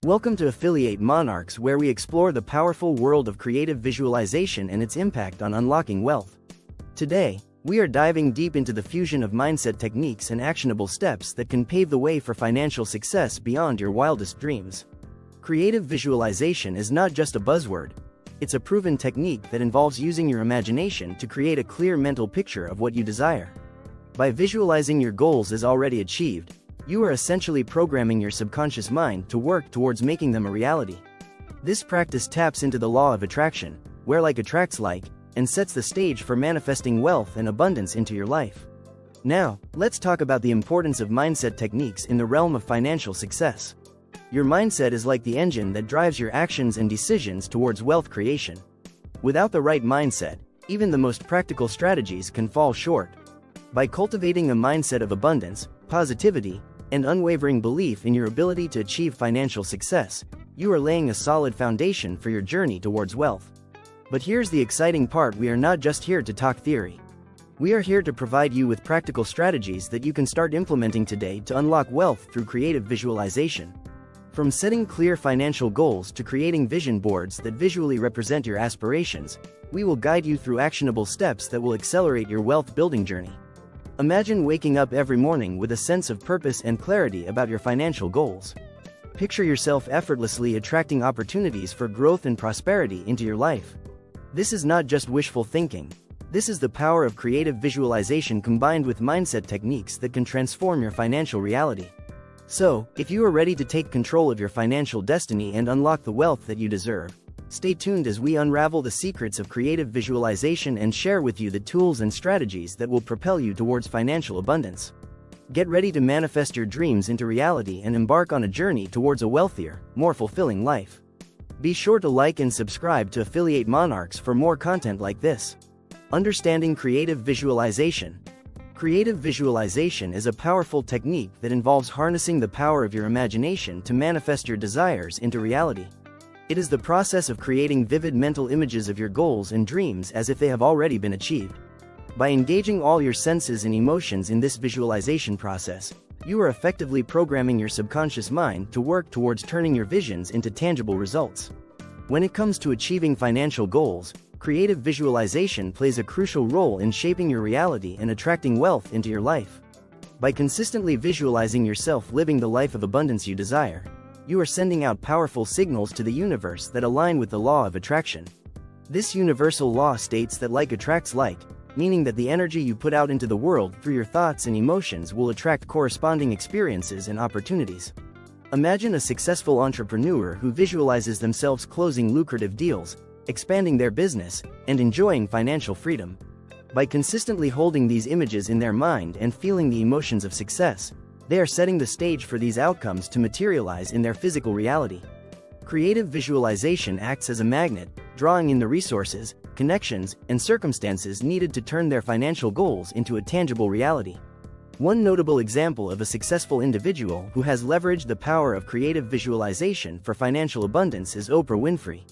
Welcome to Affiliate Monarchs, where we explore the powerful world of creative visualization and its impact on unlocking wealth. Today, we are diving deep into the fusion of mindset techniques and actionable steps that can pave the way for financial success beyond your wildest dreams. Creative visualization is not just a buzzword, it's a proven technique that involves using your imagination to create a clear mental picture of what you desire. By visualizing your goals as already achieved, you are essentially programming your subconscious mind to work towards making them a reality. This practice taps into the law of attraction, where like attracts like, and sets the stage for manifesting wealth and abundance into your life. Now, let's talk about the importance of mindset techniques in the realm of financial success. Your mindset is like the engine that drives your actions and decisions towards wealth creation. Without the right mindset, even the most practical strategies can fall short. By cultivating a mindset of abundance, positivity, and unwavering belief in your ability to achieve financial success, you are laying a solid foundation for your journey towards wealth. But here's the exciting part: we are not just here to talk theory. We are here to provide you with practical strategies that you can start implementing today to unlock wealth through creative visualization. From setting clear financial goals to creating vision boards that visually represent your aspirations, we will guide you through actionable steps that will accelerate your wealth building journey. Imagine waking up every morning with a sense of purpose and clarity about your financial goals. Picture yourself effortlessly attracting opportunities for growth and prosperity into your life. This is not just wishful thinking. This is the power of creative visualization combined with mindset techniques that can transform your financial reality. So, if you are ready to take control of your financial destiny and unlock the wealth that you deserve, stay tuned as we unravel the secrets of creative visualization and share with you the tools and strategies that will propel you towards financial abundance. Get ready to manifest your dreams into reality and embark on a journey towards a wealthier, more fulfilling life. Be sure to like and subscribe to Affiliate Monarchs for more content like this. Understanding creative visualization. Creative visualization is a powerful technique that involves harnessing the power of your imagination to manifest your desires into reality. It is the process of creating vivid mental images of your goals and dreams as if they have already been achieved. By engaging all your senses and emotions in this visualization process, you are effectively programming your subconscious mind to work towards turning your visions into tangible results. When it comes to achieving financial goals, creative visualization plays a crucial role in shaping your reality and attracting wealth into your life. By consistently visualizing yourself living the life of abundance you desire, you are sending out powerful signals to the universe that align with the law of attraction. This universal law states that like attracts like, meaning that the energy you put out into the world through your thoughts and emotions will attract corresponding experiences and opportunities. Imagine a successful entrepreneur who visualizes themselves closing lucrative deals, expanding their business, and enjoying financial freedom. By consistently holding these images in their mind and feeling the emotions of success, they are setting the stage for these outcomes to materialize in their physical reality. Creative visualization acts as a magnet, drawing in the resources, connections, and circumstances needed to turn their financial goals into a tangible reality. One notable example of a successful individual who has leveraged the power of creative visualization for financial abundance is Oprah Winfrey.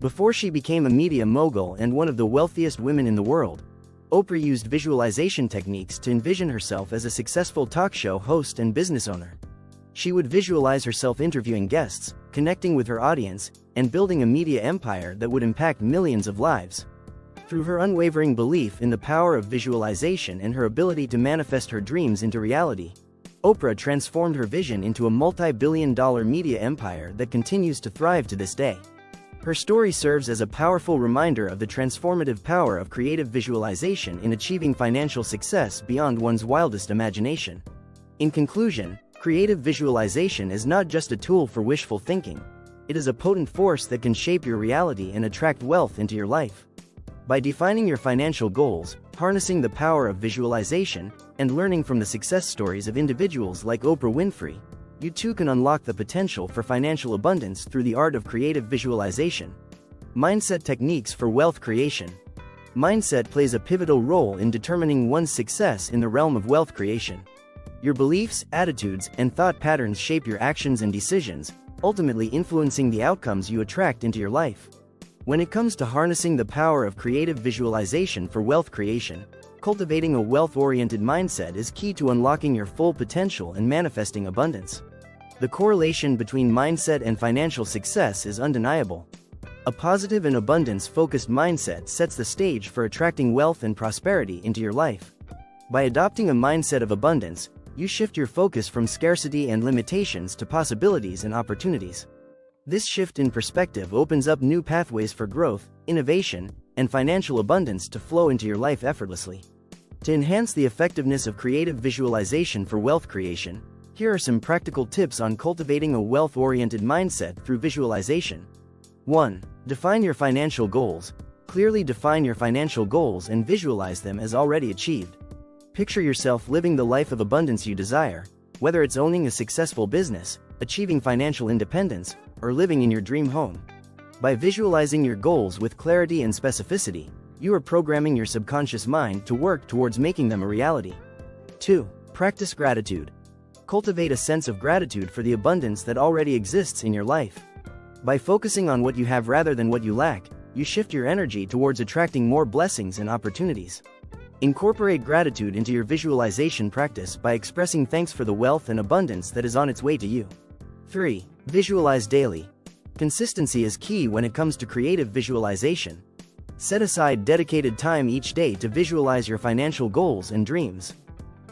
Before she became a media mogul and one of the wealthiest women in the world, Oprah used visualization techniques to envision herself as a successful talk show host and business owner. She would visualize herself interviewing guests, connecting with her audience, and building a media empire that would impact millions of lives. Through her unwavering belief in the power of visualization and her ability to manifest her dreams into reality, Oprah transformed her vision into a multi-billion-dollar media empire that continues to thrive to this day. Her story serves as a powerful reminder of the transformative power of creative visualization in achieving financial success beyond one's wildest imagination. In conclusion, creative visualization is not just a tool for wishful thinking. It is a potent force that can shape your reality and attract wealth into your life. By defining your financial goals, harnessing the power of visualization, and learning from the success stories of individuals like Oprah Winfrey, you too can unlock the potential for financial abundance through the art of creative visualization. Mindset techniques for wealth creation. Mindset plays a pivotal role in determining one's success in the realm of wealth creation. Your beliefs, attitudes, and thought patterns shape your actions and decisions, ultimately influencing the outcomes you attract into your life. When it comes to harnessing the power of creative visualization for wealth creation, cultivating a wealth-oriented mindset is key to unlocking your full potential and manifesting abundance. The correlation between mindset and financial success is undeniable. A positive and abundance-focused mindset sets the stage for attracting wealth and prosperity into your life. By adopting a mindset of abundance, you shift your focus from scarcity and limitations to possibilities and opportunities. This shift in perspective opens up new pathways for growth, innovation, and financial abundance to flow into your life effortlessly. To enhance the effectiveness of creative visualization for wealth creation, here are some practical tips on cultivating a wealth-oriented mindset through visualization. 1. Define your financial goals. Clearly define your financial goals and visualize them as already achieved. Picture yourself living the life of abundance you desire, whether it's owning a successful business, achieving financial independence, or living in your dream home. By visualizing your goals with clarity and specificity, you are programming your subconscious mind to work towards making them a reality. 2. Practice gratitude. Cultivate a sense of gratitude for the abundance that already exists in your life. By focusing on what you have rather than what you lack, you shift your energy towards attracting more blessings and opportunities. Incorporate gratitude into your visualization practice by expressing thanks for the wealth and abundance that is on its way to you. 3. Visualize daily. Consistency is key when it comes to creative visualization. Set aside dedicated time each day to visualize your financial goals and dreams.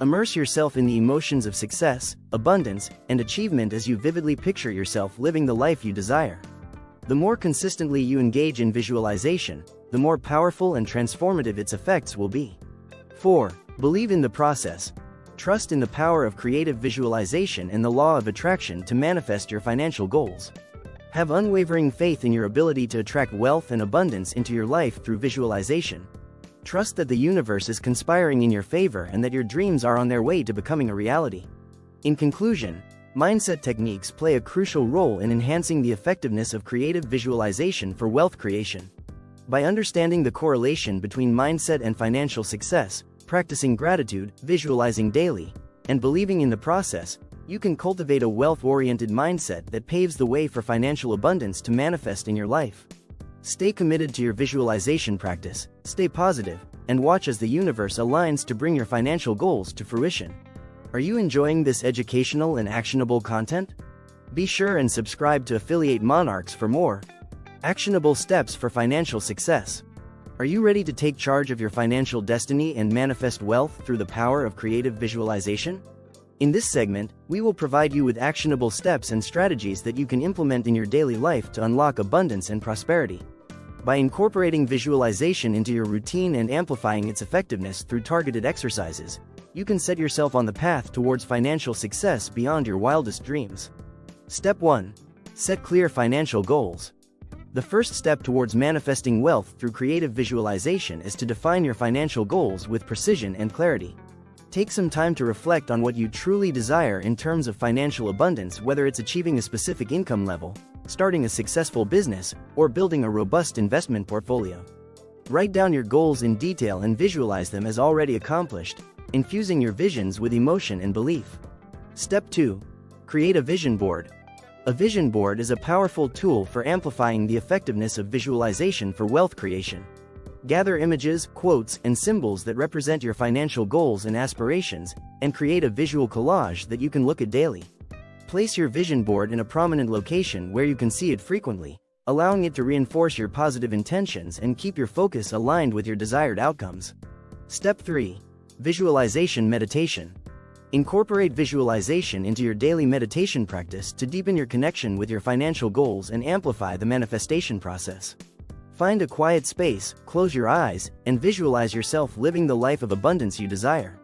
Immerse yourself in the emotions of success, abundance, and achievement as you vividly picture yourself living the life you desire. The more consistently you engage in visualization, the more powerful and transformative its effects will be. 4. Believe in the process. Trust in the power of creative visualization and the law of attraction to manifest your financial goals. Have unwavering faith in your ability to attract wealth and abundance into your life through visualization. Trust that the universe is conspiring in your favor and that your dreams are on their way to becoming a reality. In conclusion, mindset techniques play a crucial role in enhancing the effectiveness of creative visualization for wealth creation. By understanding the correlation between mindset and financial success, practicing gratitude, visualizing daily, and believing in the process, you can cultivate a wealth-oriented mindset that paves the way for financial abundance to manifest in your life. Stay committed to your visualization practice, stay positive, and watch as the universe aligns to bring your financial goals to fruition. Are you enjoying this educational and actionable content? Be sure and subscribe to Affiliate Monarchs for more actionable steps for financial success. Are you ready to take charge of your financial destiny and manifest wealth through the power of creative visualization? In this segment, we will provide you with actionable steps and strategies that you can implement in your daily life to unlock abundance and prosperity. By incorporating visualization into your routine and amplifying its effectiveness through targeted exercises, you can set yourself on the path towards financial success beyond your wildest dreams. Step 1. Set clear financial goals. The first step towards manifesting wealth through creative visualization is to define your financial goals with precision and clarity. Take some time to reflect on what you truly desire in terms of financial abundance, whether it's achieving a specific income level, starting a successful business, or building a robust investment portfolio. Write down your goals in detail and visualize them as already accomplished, infusing your visions with emotion and belief. Step 2. Create a vision board. A vision board is a powerful tool for amplifying the effectiveness of visualization for wealth creation. Gather images, quotes, and symbols that represent your financial goals and aspirations, and create a visual collage that you can look at daily. Place your vision board in a prominent location where you can see it frequently, allowing it to reinforce your positive intentions and keep your focus aligned with your desired outcomes. Step 3. Visualization meditation. Incorporate visualization into your daily meditation practice to deepen your connection with your financial goals and amplify the manifestation process. Find a quiet space, close your eyes, and visualize yourself living the life of abundance you desire.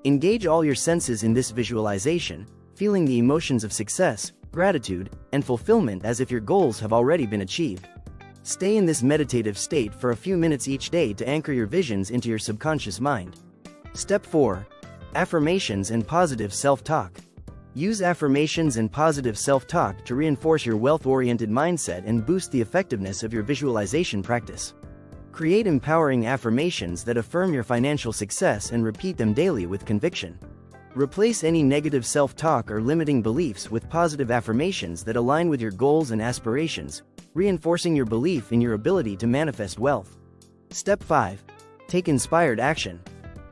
Engage all your senses in this visualization, feeling the emotions of success, gratitude, and fulfillment as if your goals have already been achieved. Stay in this meditative state for a few minutes each day to anchor your visions into your subconscious mind. Step 4. Affirmations and positive self-talk. Use affirmations and positive self-talk to reinforce your wealth-oriented mindset and boost the effectiveness of your visualization practice. Create empowering affirmations that affirm your financial success and repeat them daily with conviction. Replace any negative self-talk or limiting beliefs with positive affirmations that align with your goals and aspirations, reinforcing your belief in your ability to manifest wealth. Step 5. Take inspired action.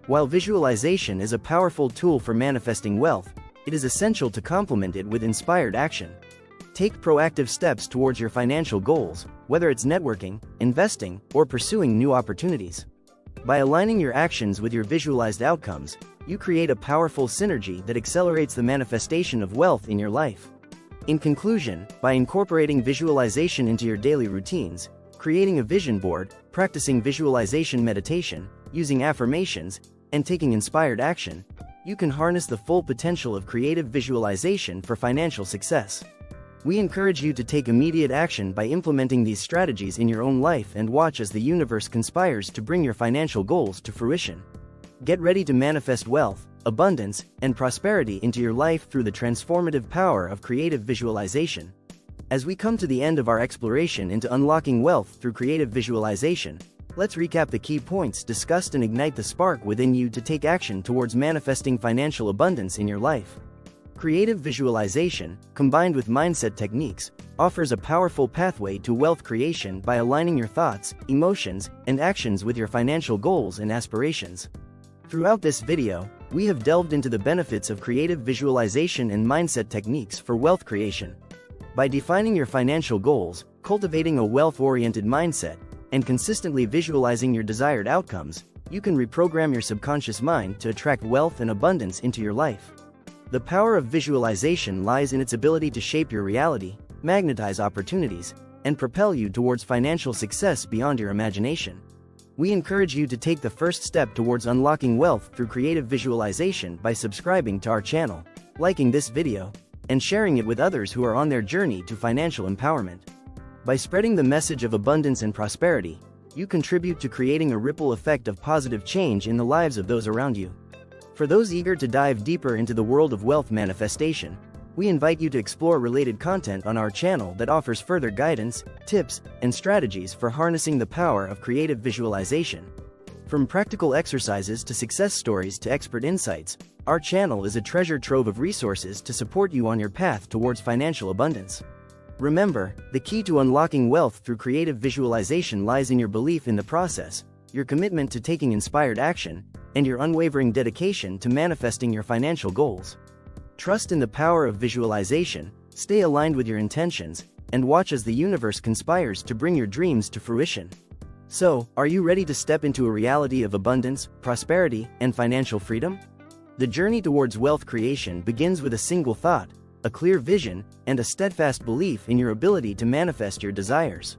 While visualization is a powerful tool for manifesting wealth, it is essential to complement it with inspired action. Take proactive steps towards your financial goals, whether it's networking, investing, or pursuing new opportunities. By aligning your actions with your visualized outcomes, you create a powerful synergy that accelerates the manifestation of wealth in your life. In conclusion, by incorporating visualization into your daily routines, creating a vision board, practicing visualization meditation, using affirmations, and taking inspired action, you can harness the full potential of creative visualization for financial success. We encourage you to take immediate action by implementing these strategies in your own life and watch as the universe conspires to bring your financial goals to fruition. Get ready to manifest wealth, abundance, and prosperity into your life through the transformative power of creative visualization. As we come to the end of our exploration into unlocking wealth through creative visualization, let's recap the key points discussed and ignite the spark within you to take action towards manifesting financial abundance in your life. Creative visualization, combined with mindset techniques, offers a powerful pathway to wealth creation by aligning your thoughts, emotions, and actions with your financial goals and aspirations. Throughout this video, we have delved into the benefits of creative visualization and mindset techniques for wealth creation. By defining your financial goals, cultivating a wealth-oriented mindset, and consistently visualizing your desired outcomes, you can reprogram your subconscious mind to attract wealth and abundance into your life. The power of visualization lies in its ability to shape your reality, magnetize opportunities, and propel you towards financial success beyond your imagination. We encourage you to take the first step towards unlocking wealth through creative visualization by subscribing to our channel, liking this video, and sharing it with others who are on their journey to financial empowerment. By spreading the message of abundance and prosperity, you contribute to creating a ripple effect of positive change in the lives of those around you. For those eager to dive deeper into the world of wealth manifestation, we invite you to explore related content on our channel that offers further guidance, tips, and strategies for harnessing the power of creative visualization. From practical exercises to success stories to expert insights, our channel is a treasure trove of resources to support you on your path towards financial abundance. Remember, the key to unlocking wealth through creative visualization lies in your belief in the process, your commitment to taking inspired action, and your unwavering dedication to manifesting your financial goals. Trust in the power of visualization, stay aligned with your intentions, and watch as the universe conspires to bring your dreams to fruition. So, are you ready to step into a reality of abundance, prosperity, and financial freedom? The journey towards wealth creation begins with a single thought, a clear vision, and a steadfast belief in your ability to manifest your desires.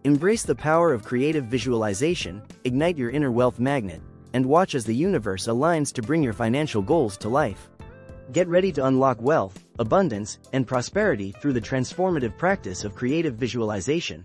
Embrace the power of creative visualization, ignite your inner wealth magnet, and watch as the universe aligns to bring your financial goals to life. Get ready to unlock wealth, abundance, and prosperity through the transformative practice of creative visualization.